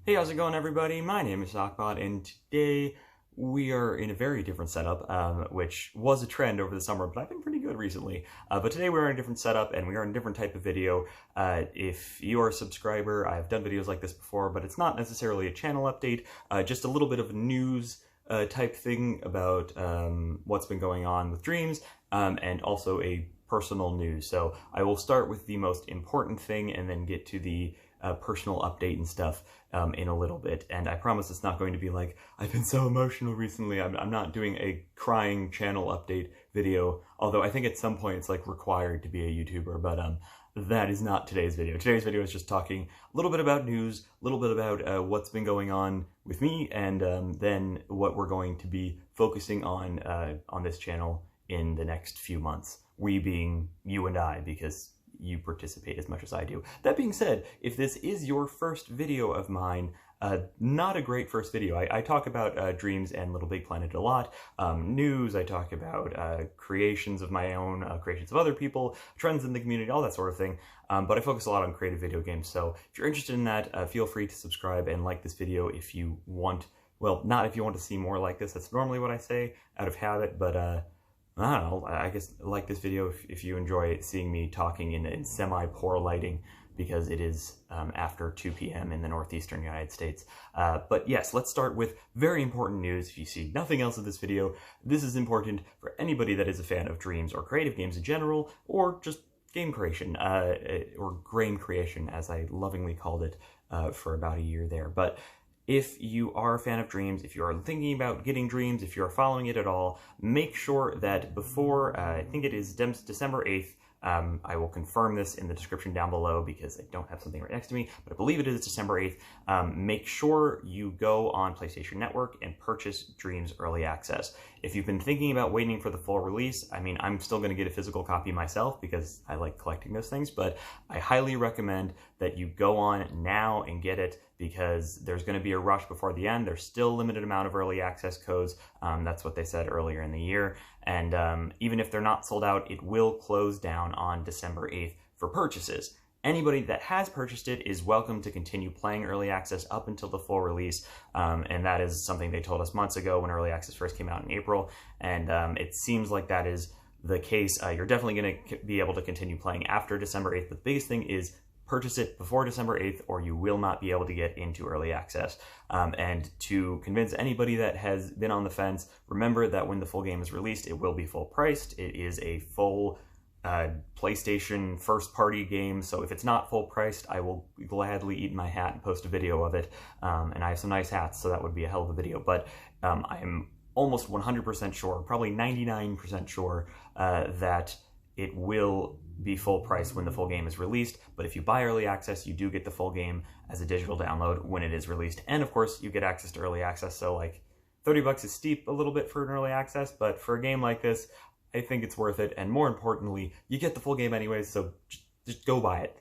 Hey, how's it going, everybody? My name is Sockbot, and today we are in a very different setup, which was a trend over the summer, but I've been pretty good recently. But today we're in a different setup, and we are in a different type of video. If you are a subscriber, I've done videos like this before, but it's not necessarily a channel update, just a little bit of news type thing about what's been going on with Dreams, and also a personal news. So I will start with the most important thing and then get to the personal update and stuff in a little bit. And I promise it's not going to be like, I've been so emotional recently. I'm not doing a crying channel update video, although I think at some point it's like required to be a YouTuber, but that is not today's video. Today's video is just talking a little bit about news, a little bit about what's been going on with me, and then what we're going to be focusing on this channel in the next few months. We being you and I, because you participate as much as I do. That being said, if this is your first video of mine, not a great first video. I talk about Dreams and Little Big Planet a lot. News, I talk about creations of my own, creations of other people, trends in the community, all that sort of thing. But I focus a lot on creative video games, so if you're interested in that, feel free to subscribe and like this video if you want. Well, not if you want to see more like this. That's normally what I say out of habit, but I don't know, I guess like this video if you enjoy seeing me talking in semi-poor lighting, because it is after 2 p.m. in the northeastern United States. But yes, let's start with very important news. If you see nothing else in this video, this is important for anybody that is a fan of Dreams or creative games in general, or just game creation, or grain creation, as I lovingly called it for about a year there. But if you are a fan of Dreams, if you are thinking about getting Dreams, if you're following it at all, make sure that before, I think it is December 8th, I will confirm this in the description down below because I don't have something right next to me, but I believe it is December 8th. Make sure you go on PlayStation Network and purchase Dreams Early Access. If you've been thinking about waiting for the full release, I mean, I'm still going to get a physical copy myself because I like collecting those things, but I highly recommend that you go on now and get it, because there's going to be a rush before the end. There's still a limited amount of early access codes. That's what they said earlier in the year. And even if they're not sold out, it will close down on December 8th for purchases. Anybody that has purchased it is welcome to continue playing early access up until the full release. And that is something they told us months ago when early access first came out in April. And it seems like that is the case. You're definitely going to be able to continue playing after December 8th. But the biggest thing is purchase it before December 8th, or you will not be able to get into early access. And to convince anybody that has been on the fence, remember that when the full game is released, it will be full priced. It is a full PlayStation first-party game, so if it's not full priced, I will gladly eat my hat and post a video of it. And I have some nice hats, so that would be a hell of a video. But I am almost 100% sure, probably 99% sure, that it will be full price when the full game is released. But if you buy early access, you do get the full game as a digital download when it is released. And of course, you get access to early access, so like $30 is steep a little bit for an early access, but for a game like this, I think it's worth it. And more importantly, you get the full game anyways, so just go buy it.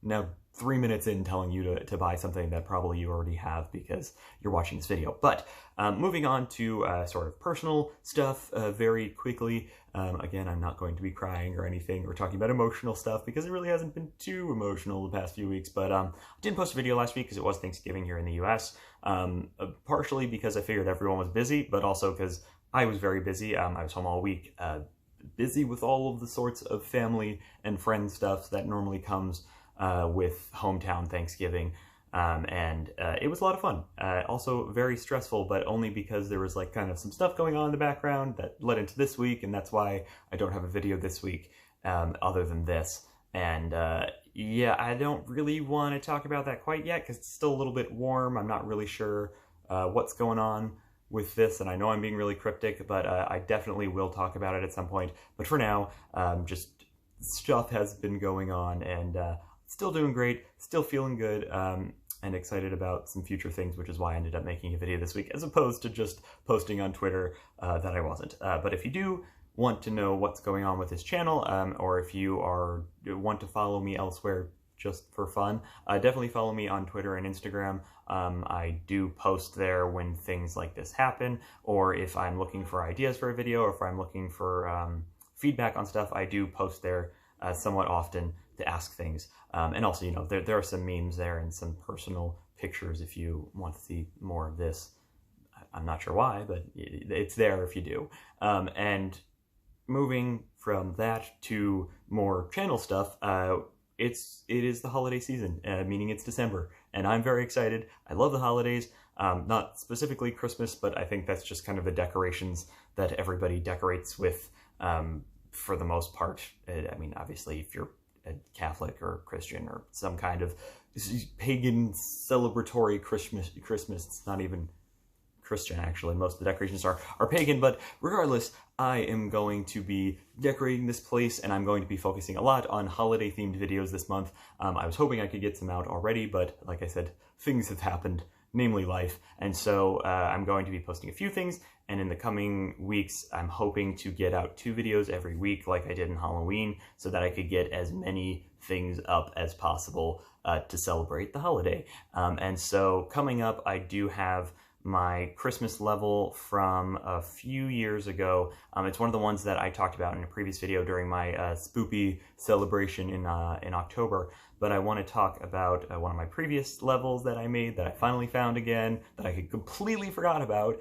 Now, 3 minutes in telling you to buy something that probably you already have because you're watching this video. But moving on to sort of personal stuff very quickly. Again, I'm not going to be crying or anything or talking about emotional stuff because it really hasn't been too emotional the past few weeks. But I didn't post a video last week because it was Thanksgiving here in the US. Partially because I figured everyone was busy, but also because I was very busy. I was home all week, busy with all of the sorts of family and friend stuff that normally comes with hometown Thanksgiving, and it was a lot of fun. Also very stressful, but only because there was like kind of some stuff going on in the background that led into this week, and that's why I don't have a video this week other than this. And yeah, I don't really want to talk about that quite yet because it's still a little bit warm. I'm not really sure what's going on with this, and I know I'm being really cryptic, but I definitely will talk about it at some point. But for now, just stuff has been going on, and still doing great, still feeling good, and excited about some future things, which is why I ended up making a video this week, as opposed to just posting on Twitter that I wasn't. But if you do want to know what's going on with this channel, or if you want to follow me elsewhere just for fun, definitely follow me on Twitter and Instagram. I do post there when things like this happen, or if I'm looking for ideas for a video, or if I'm looking for feedback on stuff, I do post there somewhat often to ask things. And also, you know, there are some memes there and some personal pictures if you want to see more of this. I'm not sure why, but it's there if you do. And moving from that to more channel stuff, it is the holiday season, meaning it's December, and I'm very excited. I love the holidays, not specifically Christmas, but I think that's just kind of the decorations that everybody decorates with, for the most part. I mean, obviously, if you're a Catholic or Christian or some kind of pagan celebratory Christmas, it's not even Christian, actually. Most of the decorations are pagan, but regardless, I am going to be decorating this place, and I'm going to be focusing a lot on holiday-themed videos this month. I was hoping I could get some out already, but like I said, things have happened, namely life, and so I'm going to be posting a few things, and in the coming weeks, I'm hoping to get out 2 videos every week like I did in Halloween, so that I could get as many things up as possible to celebrate the holiday. And so coming up, I do have my Christmas level from a few years ago. It's one of the ones that I talked about in a previous video during my spoopy celebration in October, but I want to talk about one of my previous levels that I made that I finally found again, that I completely forgot about.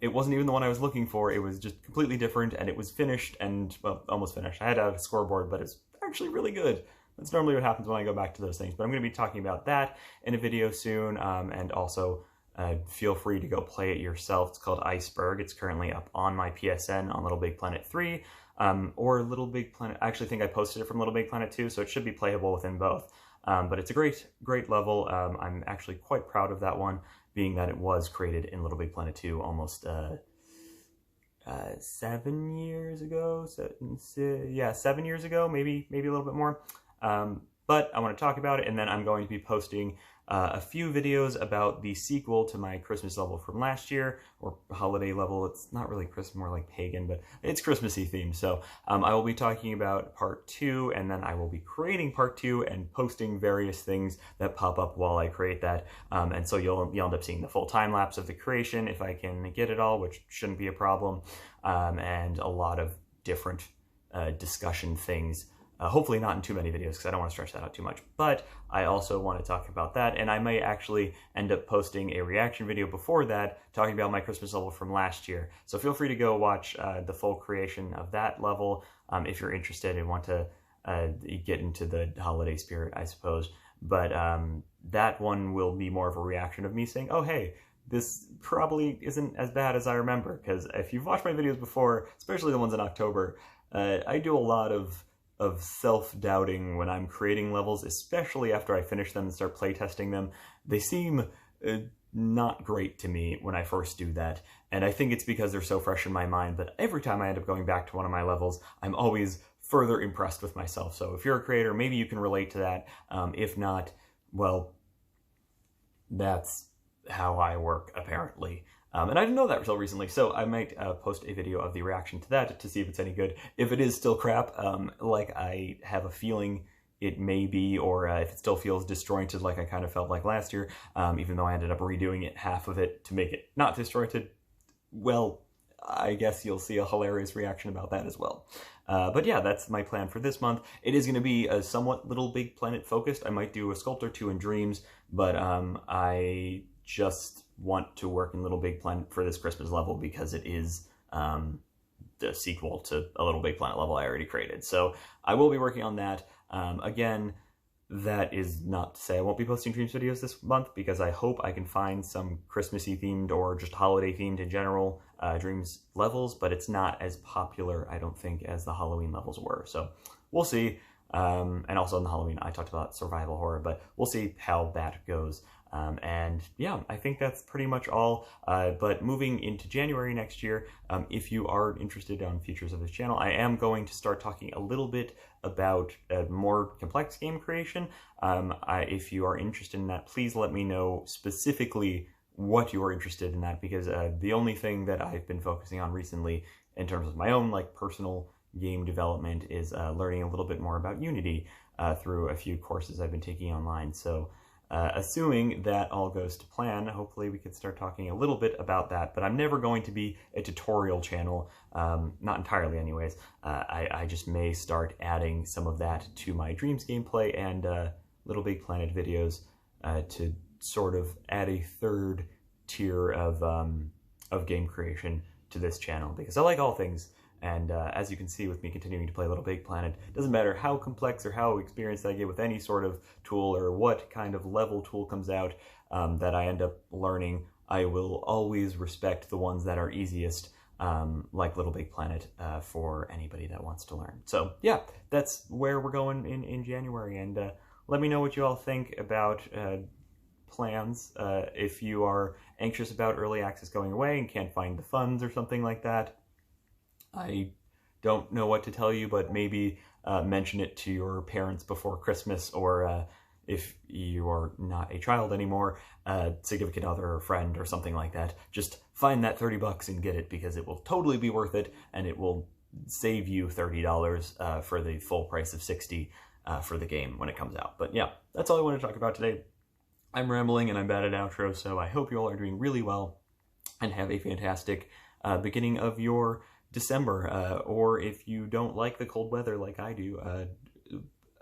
It wasn't even the one I was looking for, it was just completely different, and it was finished, and, well, almost finished. I had to have a scoreboard, but it's actually really good. That's normally what happens when I go back to those things, but I'm going to be talking about that in a video soon, and also feel free to go play it yourself. It's called Iceberg. It's currently up on my PSN on Little Big Planet 3, or Little Big Planet. I actually think I posted it from Little Big Planet 2, so it should be playable within both. But it's a great level. I'm actually quite proud of that one, being that it was created in Little Big Planet 2 almost 7 years ago. Yeah, 7 years ago, maybe a little bit more. But I want to talk about it, and then I'm going to be posting a few videos about the sequel to my Christmas level from last year, or holiday level. It's not really Christmas, more like pagan, but it's Christmassy themed. So I will be talking about part 2, and then I will be creating part 2 and posting various things that pop up while I create that. And so you'll end up seeing the full time lapse of the creation if I can get it all, which shouldn't be a problem, and a lot of different discussion things. Hopefully not in too many videos, because I don't want to stretch that out too much, but I also want to talk about that, and I may actually end up posting a reaction video before that, talking about my Christmas level from last year. So feel free to go watch the full creation of that level if you're interested and want to get into the holiday spirit, I suppose. But that one will be more of a reaction of me saying, oh hey, this probably isn't as bad as I remember, because if you've watched my videos before, especially the ones in October, I do a lot of self-doubting when I'm creating levels, especially after I finish them and start playtesting them. They seem not great to me when I first do that, and I think it's because they're so fresh in my mind, but every time I end up going back to one of my levels, I'm always further impressed with myself. So if you're a creator, maybe you can relate to that. If not, well, that's how I work, apparently. And I didn't know that until recently, so I might post a video of the reaction to that to see if it's any good. If it is still crap, like I have a feeling it may be, or if it still feels disjointed like I kind of felt like last year, even though I ended up redoing it, half of it, to make it not disjointed, well, I guess you'll see a hilarious reaction about that as well. But yeah, that's my plan for this month. It is going to be a somewhat Little Big Planet focused. I might do a Sculptor 2 in Dreams, but I just want to work in Little Big Planet for this Christmas level because it is the sequel to a Little Big Planet level I already created. So I will be working on that. Again, that is not to say I won't be posting Dreams videos this month, because I hope I can find some Christmassy themed or just holiday themed in general Dreams levels, but it's not as popular, I don't think, as the Halloween levels were. So we'll see. And also in the Halloween, I talked about survival horror, but we'll see how that goes. And yeah, I think that's pretty much all. But moving into January next year, if you are interested in features of this channel, I am going to start talking a little bit about more complex game creation. If you are interested in that, please let me know specifically what you are interested in that, because the only thing that I've been focusing on recently in terms of my own personal game development is learning a little bit more about Unity through a few courses I've been taking online. So assuming that all goes to plan, hopefully we could start talking a little bit about that, but I'm never going to be a tutorial channel, not entirely anyways. I just may start adding some of that to my Dreams gameplay and Little Big Planet videos to sort of add a third tier of game creation to this channel, because I like all things. And as you can see with me continuing to play Little Big Planet, it doesn't matter how complex or how experienced I get with any sort of tool or what kind of level tool comes out that I end up learning, I will always respect the ones that are easiest, like Little Big Planet, for anybody that wants to learn. So yeah, that's where we're going in January, and let me know what you all think about plans. If you are anxious about early access going away and can't find the funds or something like that, I don't know what to tell you, but maybe mention it to your parents before Christmas, or if you are not a child anymore, significant other or friend or something like that. Just find that $30 and get it, because it will totally be worth it, and it will save you $30 for the full price of $60 for the game when it comes out. But yeah, that's all I want to talk about today. I'm rambling and I'm bad at outro, so I hope you all are doing really well and have a fantastic beginning of your December, or if you don't like the cold weather like I do,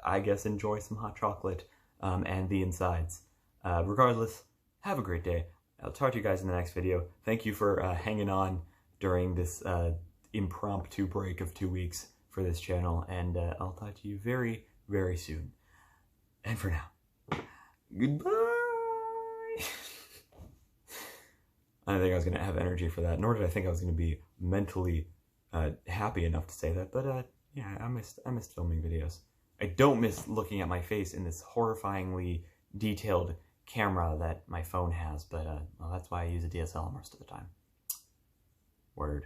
I guess enjoy some hot chocolate and the insides. Regardless, have a great day. I'll talk to you guys in the next video. Thank you for hanging on during this impromptu break of 2 weeks for this channel, and I'll talk to you very, very soon. And for now, goodbye! I didn't think I was going to have energy for that, nor did I think I was going to be mentally happy enough to say that, but yeah, I missed filming videos. I don't miss looking at my face in this horrifyingly detailed camera that my phone has, but well, that's why I use a DSLR most of the time. Word.